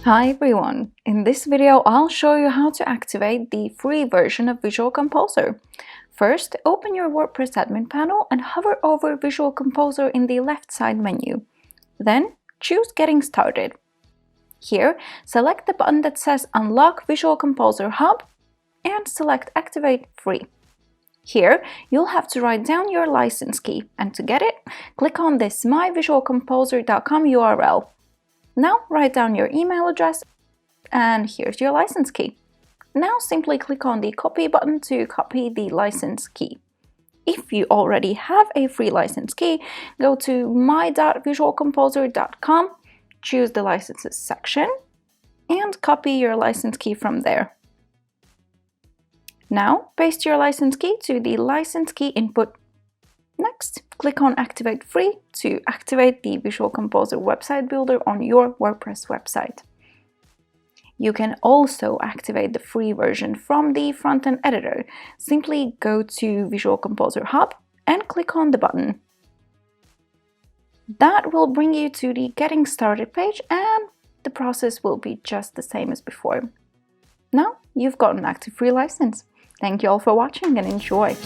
Hi everyone! In this video I'll show you how to activate the free version of Visual Composer. First, open your WordPress admin panel and hover over Visual Composer in the left side menu. Then choose Getting Started. Here, select the button that says Unlock Visual Composer Hub and select Activate Free. Here, you'll have to write down your license key, and to get it, click on this myvisualcomposer.com URL. Now write down your email address, and here's your license key. Now simply click on the copy button to copy the license key. If you already have a free license key, go to my.visualcomposer.com, choose the licenses section, and copy your license key from there. Now paste your license key to the license key input. Next, click on Activate Free to activate the Visual Composer website builder on your WordPress website. You can also activate the free version from the front-end editor. Simply go to Visual Composer Hub and click on the button. That will bring you to the Getting Started page, and the process will be just the same as before. Now you've got an active free license. Thank you all for watching and enjoy!